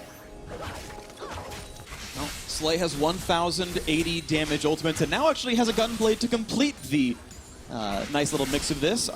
Well, Slay has 1,080 damage ultimates, and now actually has a Gunblade to complete the nice little mix of this.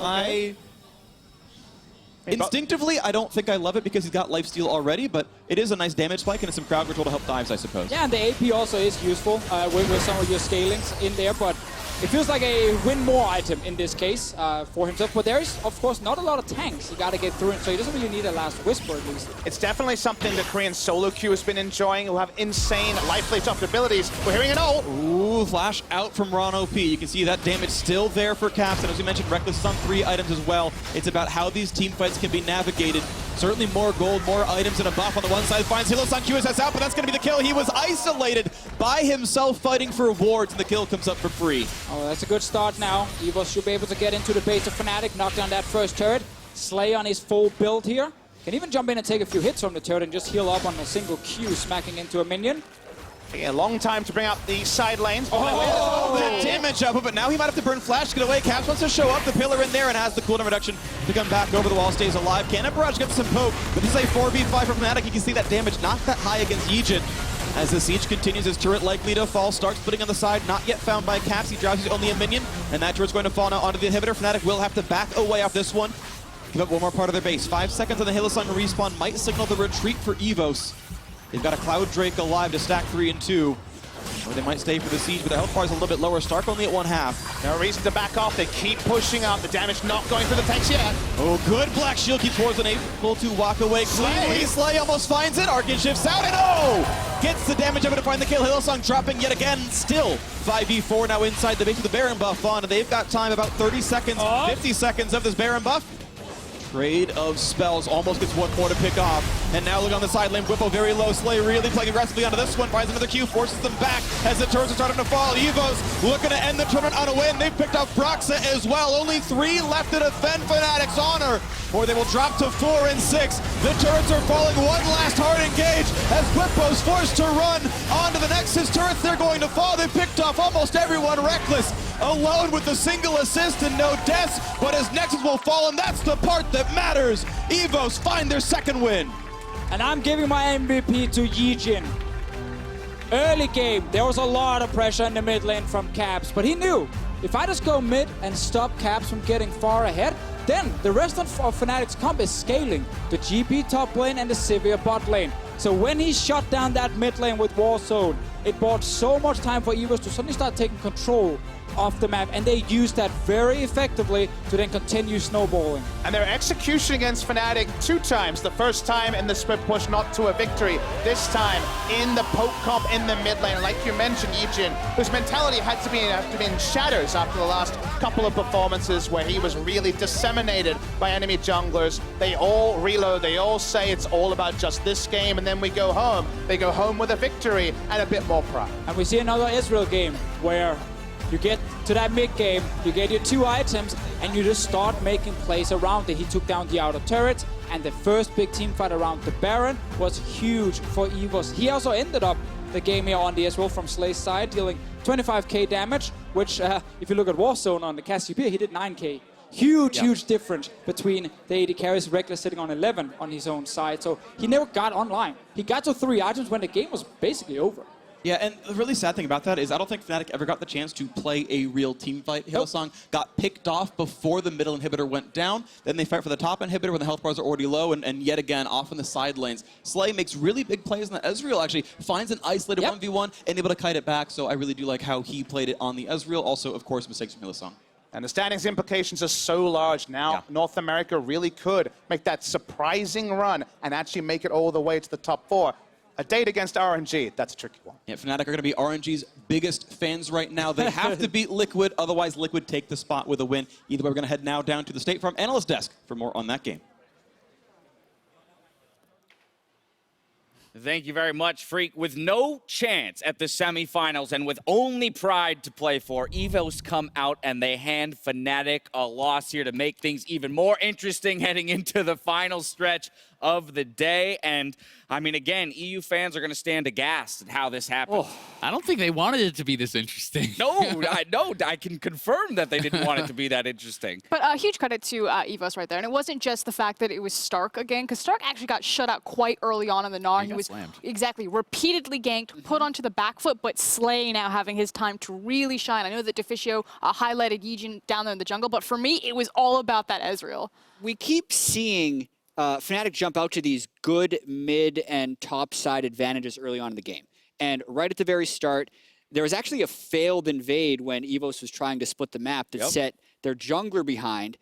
Instinctively, I don't think I love it because he's got lifesteal already, but it is a nice damage spike and it's some crowd control to help dives, I suppose. Yeah, and the AP also is useful with some of your scalings in there, but it feels like a win more item in this case for himself. But there is, of course, not a lot of tanks you got to get through it, so he doesn't really need a last whisper at least. It's definitely something the Korean solo queue has been enjoying, who have insane life plate soft abilities. We're hearing an ult. Ooh, flash out from RonOP. You can see that damage still there for Caps, and as we mentioned, Rekkles is on 3 items as well. It's about how these team fights can be navigated. Certainly more gold, more items, and a buff on the one side. Finds Hylissang QSS out, but that's going to be the kill. He was isolated by himself fighting for wards, and the kill comes up for free. Oh, that's a good start now. EVOS should be able to get into the base of Fnatic, knock down that first turret. Slay on his full build here. Can even jump in and take a few hits from the turret and just heal up on a single Q, smacking into a minion. Taking a long time to bring out the side lanes. Oh, that damage up, but now he might have to burn flash to get away. Caps wants to show up the pillar in there and has the cooldown reduction to come back over the wall, stays alive. Cannon Barrage gets some poke, but this is a 4v5 for Fnatic. You can see that damage not that high against YiJin. As the siege continues, his turret likely to fall. Stark splitting on the side, not yet found by Caps. He drops, he's only a minion, and that turret's going to fall now onto the inhibitor. Fnatic will have to back away off this one. Give up one more part of their base. 5 seconds on the Hylissang respawn might signal the retreat for EVOS. They've got a Cloud Drake alive to stack 3 and 2. Or they might stay for the siege, but the health bar is a little bit lower. Stark only at 1/2. No reason to back off. They keep pushing up. The damage not going through the tanks yet. Oh, good Black Shield keeps Warzone able to walk away cleanly. Slay almost finds it. Arcane shifts out and gets the damage able to find the kill. Hylissang dropping yet again. Still 5v4 now inside the base with the Baron buff on, and they've got time about 30 seconds, 50 seconds of this Baron buff. Trade of spells, almost gets one more to pick off. And now look on the side lane, Bwipo very low, Slay really playing aggressively onto this one, finds another Q, forces them back as the turrets are starting to fall. EVOS looking to end the tournament on a win. They've picked off Broxah as well. Only 3 left to defend Fnatic's honor, or they will drop to 4 and 6. The turrets are falling, one last hard engage as Bwipo's forced to run onto the Nexus turrets. They're going to fall. They picked off almost everyone. Rekkles alone with the single assist and no deaths, but his Nexus will fall, and that's the part that matters. EVOS find their second win. And I'm giving my MVP to YiJin. Early game, there was a lot of pressure in the mid lane from Caps, but he knew if I just go mid and stop Caps from getting far ahead, then the rest of Fnatic's comp is scaling. The GP top lane and the Sivir bot lane. So when he shut down that mid lane with Warzone, it bought so much time for EVOS to suddenly start taking control of the map, and they used that very effectively to then continue snowballing. And their execution against Fnatic 2 times. The first time in the split push, not to a victory. This time in the poke comp in the mid lane. Like you mentioned, YiJin, whose mentality had to be in shatters after the last couple of performances where he was really disseminated by enemy junglers. They all reload, they all say it's all about just this game, and then we go home. They go home with a victory and a bit more pride. And we see another Ezreal game where you get to that mid game, you get your 2 items, and you just start making plays around it. He took down the outer turret, and the first big team fight around the Baron was huge for EVOS. He also ended up the game here on the Ezreal from Slay's side, dealing 25k damage, which if you look at Warzone on the Cassiopeia, he did 9k. Huge difference between the AD carries. Rekkles sitting on 11 on his own side, so he never got online. He got to 3 items when the game was basically over. Yeah, and the really sad thing about that is I don't think Fnatic ever got the chance to play a real team fight. Hylissang got picked off before the middle inhibitor went down. Then they fight for the top inhibitor when the health bars are already low, and yet again, off in the side lanes. Slay makes really big plays, and the Ezreal actually finds an isolated 1v1 and able to kite it back, so I really do like how he played it on the Ezreal. Also, of course, mistakes from Hylissang. And the standings implications are so large now. North America really could make that surprising run and actually make it all the way to the top 4. A date against RNG, that's a tricky one. Yeah, Fnatic are going to be RNG's biggest fans right now. They have to beat Liquid, otherwise Liquid take the spot with a win. Either way, we're going to head now down to the State Farm Analyst Desk for more on that game. Thank you very much, Phreak. With no chance at the semifinals and with only pride to play for, EVOS come out and they hand Fnatic a loss here to make things even more interesting heading into the final stretch of the day. And I mean, again, EU fans are going to stand aghast at how this happened. Oh, I don't think they wanted it to be this interesting. No, I can confirm that they didn't want it to be that interesting. But huge credit to EVOS right there. And it wasn't just the fact that it was Stark again, because Stark actually got shut out quite early on in the Gnar. He was slammed. Exactly repeatedly ganked, put onto the back foot, but Slay now having his time to really shine. I know that Deficio highlighted YiJin down there in the jungle, but for me, it was all about that Ezreal. We keep seeing Fnatic jump out to these good mid and top side advantages early on in the game. And right at the very start, there was actually a failed invade when EVOS was trying to split the map that set their jungler behind.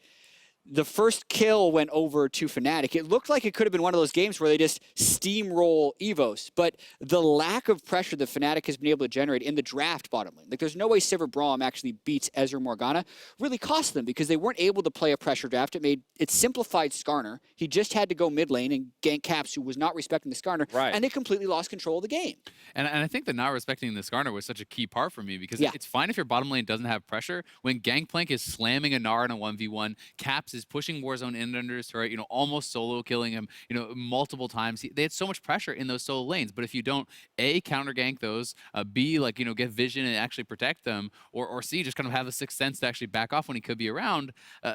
The first kill went over to Fnatic. It looked like it could have been one of those games where they just steamroll EVOS, but the lack of pressure that Fnatic has been able to generate in the draft bottom lane, like there's no way Sivir Braum actually beats Ezreal Morgana, really cost them because they weren't able to play a pressure draft. It simplified Skarner. He just had to go mid lane and gank Caps, who was not respecting the Skarner, and they completely lost control of the game. And I think that not respecting the Skarner was such a key part for me because it's fine if your bottom lane doesn't have pressure. When Gangplank is slamming a Gnar in a 1v1, Caps is pushing Warzone in under his turret, almost solo killing him, multiple times. They had so much pressure in those solo lanes, but if you don't, A, counter gank those, B, get vision and actually protect them, or C, just kind of have a sixth sense to actually back off when he could be around,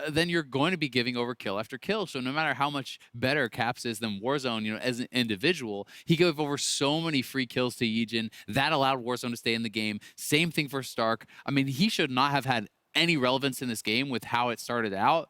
then you're going to be giving over kill after kill. So no matter how much better Caps is than Warzone, as an individual, he gave over so many free kills to YiJin. That allowed Warzone to stay in the game. Same thing for Stark. I mean, he should not have had any relevance in this game with how it started out,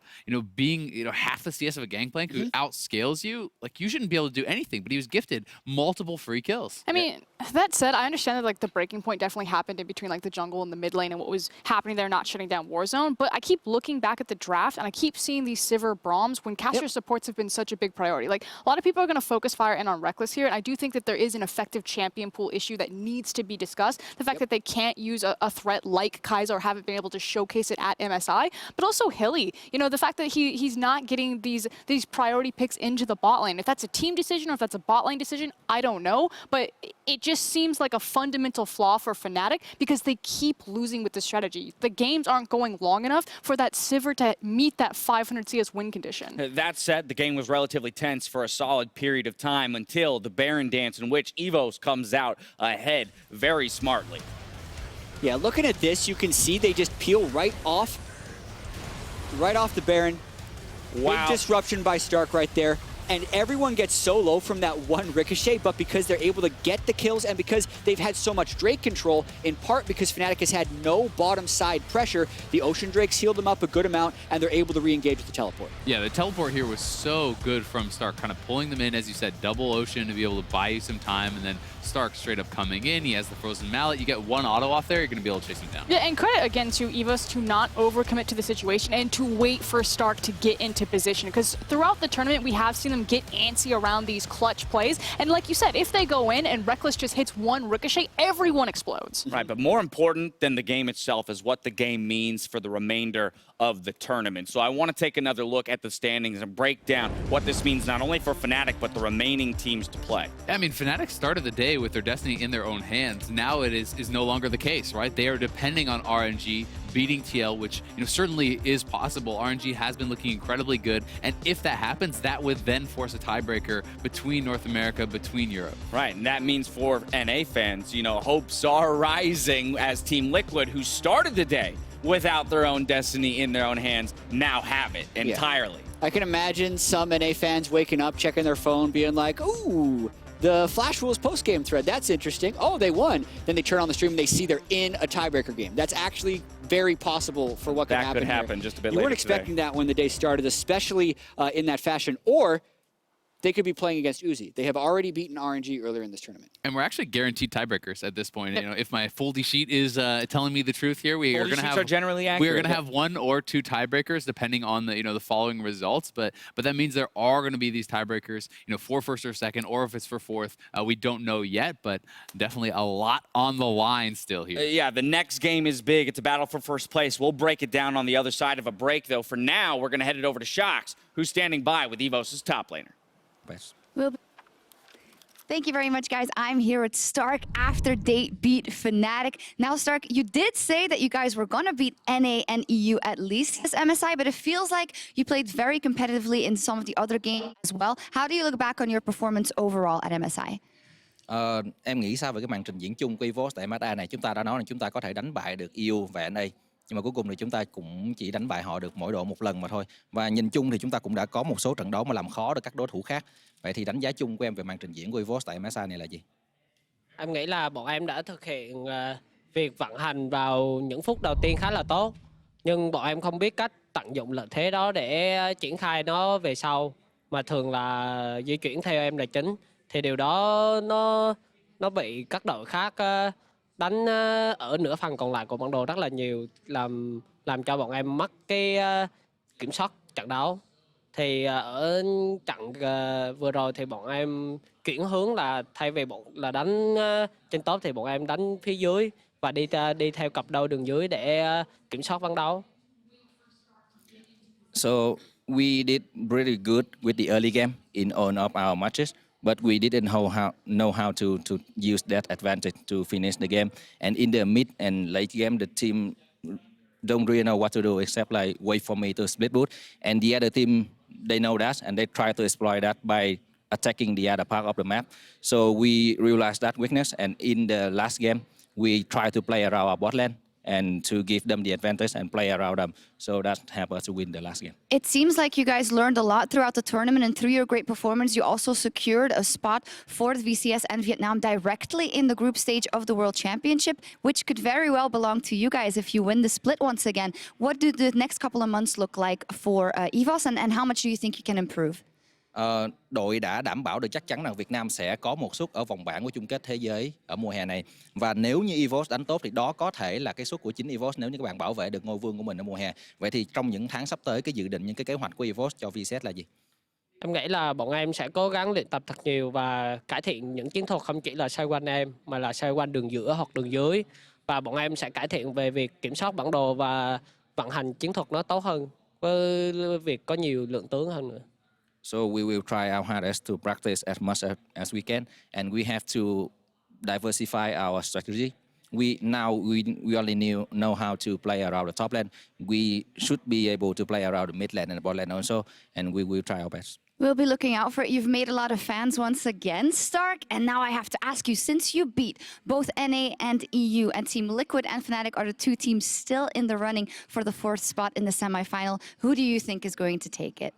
being, half the CS of a Gangplank who outscales you, you shouldn't be able to do anything, but he was gifted multiple free kills. I mean, that said, I understand that the breaking point definitely happened in between the jungle and the mid lane and what was happening there, not shutting down Warzone, but I keep looking back at the draft and I keep seeing these Sivir Braums when caster supports have been such a big priority. A lot of people are going to focus fire in on Rekkles here, and I do think that there is an effective champion pool issue that needs to be discussed. The fact that they can't use a threat like Kai'Sa or haven't been able to show showcase it at MSI. But also Hilly, you know, the fact that he's not getting these priority picks into the bot lane. If that's a team decision or if that's a bot lane decision, I don't know. But it just seems like a fundamental flaw for Fnatic because they keep losing with the strategy. The games aren't going long enough for that Sivir to meet that 500 CS win condition. That said, the game was relatively tense for a solid period of time until the Baron dance, in which EVOS comes out ahead very smartly. Yeah, looking at this, you can see they just peel right off the Baron. Wow. Big disruption by Stark right there. And everyone gets so low from that one ricochet, but because they're able to get the kills and because they've had so much Drake control, in part because Fnatic has had no bottom side pressure, the Ocean Drakes healed them up a good amount and they're able to re-engage with the teleport. Yeah, the teleport here was so good from Stark, kind of pulling them in, as you said, double Ocean to be able to buy you some time, and then Stark straight up coming in. He has the Frozen Mallet. You get one auto off there, you're going to be able to chase him down. Yeah, and credit again to EVOS to not overcommit to the situation and to wait for Stark to get into position, because throughout the tournament we have seen them get antsy around these clutch plays, and like you said, if they go in and Rekkles just hits one ricochet, everyone explodes. Right, but more important than the game itself is what the game means for the remainder of the tournament. So I want to take another look at the standings and break down what this means not only for Fnatic, but the remaining teams to play. I mean, Fnatic started the day with their destiny in their own hands. Now it is no longer the case, right? They are depending on RNG beating TL, which, you know, certainly is possible. RNG has been looking incredibly good, and if that happens, that would then force a tiebreaker between North America, between Europe. Right, and that means for NA fans, you know, hopes are rising as Team Liquid, who started the day without their own destiny in their own hands, now have it entirely. Yeah. I can imagine some NA fans waking up, checking their phone, being like, ooh, the Flash Rules post-game thread, that's interesting. Oh, they won. Then they turn on the stream and they see they're in a tiebreaker game. That's actually very possible for what could happen. That could happen here. just a bit You later weren't expecting today. that when the day started, especially in that fashion. Or they could be playing against Uzi. They have already beaten RNG earlier in this tournament. And we're actually guaranteed tiebreakers at this point. You know, if my foldy sheet is telling me the truth here, we are going to have generally accurate. we are going to have one or two tiebreakers depending on the the following results. But that means there are going to be these tiebreakers, for first or second, or if it's for fourth, we don't know yet. But definitely a lot on the line still here. Yeah, the next game is big. It's a battle for first place. We'll break it down on the other side of a break, though. For now, we're going to head it over to Shox, who's standing by with EVOS' top laner. Thank you very much, guys. I'm here with Stark after they beat Fnatic. Now, Stark, you did say that you guys were going to beat NA and EU at least as MSI, but it feels like you played very competitively in some of the other games as well. How do you look back on your performance overall at MSI? Em nghĩ sao về cái màn trình diễn chung của EVOS tại MSI này? Chúng ta đã nói là chúng ta có thể đánh bại được EU và NA. Nhưng mà cuối cùng thì chúng ta cũng chỉ đánh bại họ được mỗi đội một lần mà thôi. Và nhìn chung thì chúng ta cũng đã có một số trận đấu mà làm khó được các đối thủ khác. Vậy thì đánh giá chung của em về màn trình diễn của EVOS tại MSI này là gì? Em nghĩ là bọn em đã thực hiện việc vận hành vào những phút đầu tiên khá là tốt. Nhưng bọn em không biết cách tận dụng lợi thế đó để triển khai nó về sau. Mà thường là di chuyển theo em là chính. Thì điều đó nó bị các đội khác đánh ở nửa phần còn lại của bản đồ rất là nhiều, làm cho bọn em mất cái kiểm soát trận đấu. Thì ở trận vừa rồi thì bọn em chuyển hướng là thay vì là đánh trên top thì bọn em đánh phía dưới và đi theo cặp đôi đường dưới để kiểm soát ván đấu. So we did really good with the early game in all of our matches. But we didn't know how to use that advantage to finish the game. And in the mid and late game, the team don't really know what to do except like wait for me to split boot. And the other team, they know that and they try to exploit that by attacking the other part of the map. So we realized that weakness, and in the last game, we try to play around our bot lane and to give them the advantage and play around them. So that helped us to win the last game. It seems like you guys learned a lot throughout the tournament, and through your great performance, you also secured a spot for the VCS and Vietnam directly in the group stage of the World Championship, which could very well belong to you guys if you win the split once again. What do the next couple of months look like for EVOS, and how much do you think you can improve? Đội đã đảm bảo được chắc chắn rằng Việt Nam sẽ có một suất ở vòng bảng của chung kết thế giới ở mùa hè này. Và nếu như EVOS đánh tốt thì đó có thể là cái suất của chính EVOS nếu như các bạn bảo vệ được ngôi vương của mình ở mùa hè. Vậy thì trong những tháng sắp tới, cái dự định, những cái kế hoạch của EVOS cho VCS là gì? Em nghĩ là bọn em sẽ cố gắng luyện tập thật nhiều và cải thiện những chiến thuật không chỉ là xoay quanh em mà là xoay quanh đường giữa hoặc đường dưới. Và bọn em sẽ cải thiện về việc kiểm soát bản đồ và vận hành chiến thuật nó tốt hơn với việc có nhiều lượng tướng hơn nữa. So we will try our hardest to practice as much as we can, and we have to diversify our strategy. We only know how to play around the top lane. We should be able to play around the mid lane and the bot lane also, and we will try our best. We'll be looking out for it. You've made a lot of fans once again, Stark. And now I have to ask you, since you beat both NA and EU, and Team Liquid and Fnatic are the two teams still in the running for the 4th spot in the semi-final, who do you think is going to take it?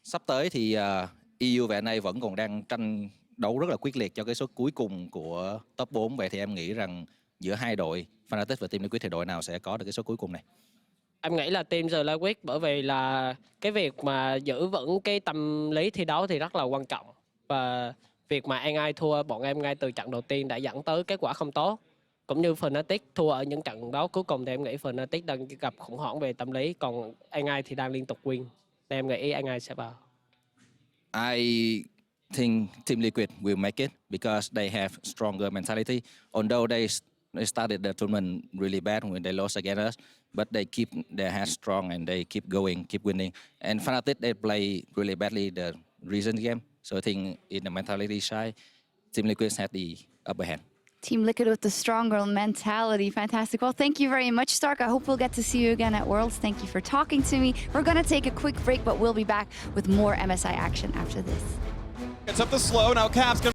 Sắp tới thì EU và NA vẫn còn đang tranh đấu rất là quyết liệt cho cái suất cuối cùng của top 4. Vậy thì em nghĩ rằng giữa hai đội Fnatic và Team Liquid thì đội nào sẽ có được cái suất cuối cùng này? Em nghĩ là team The Liquid, bởi vì là cái việc mà giữ vững cái tâm lý thi đấu thì rất là quan trọng. Và việc mà NA thua bọn em ngay từ trận đầu tiên đã dẫn tới kết quả không tốt. Cũng như Fnatic thua ở những trận đấu cuối cùng thì em nghĩ Fnatic đang gặp khủng hoảng về tâm lý. Còn NA thì đang liên tục win. Nên em nghĩ NA sẽ vào. I think Team Liquid will make it because they have stronger mentality. Although they started the tournament really bad when they lost against us, but they keep their head strong and they keep going, keep winning. And Fnatic, they play really badly the recent game. So I think in the mentality side, Team Liquid had the upper hand. Team Liquid with the stronger mentality. Fantastic. Well, thank you very much, Stark. I hope we'll get to see you again at Worlds. Thank you for talking to me. We're going to take a quick break, but we'll be back with more MSI action after this. It's up the slow. Now Cap's going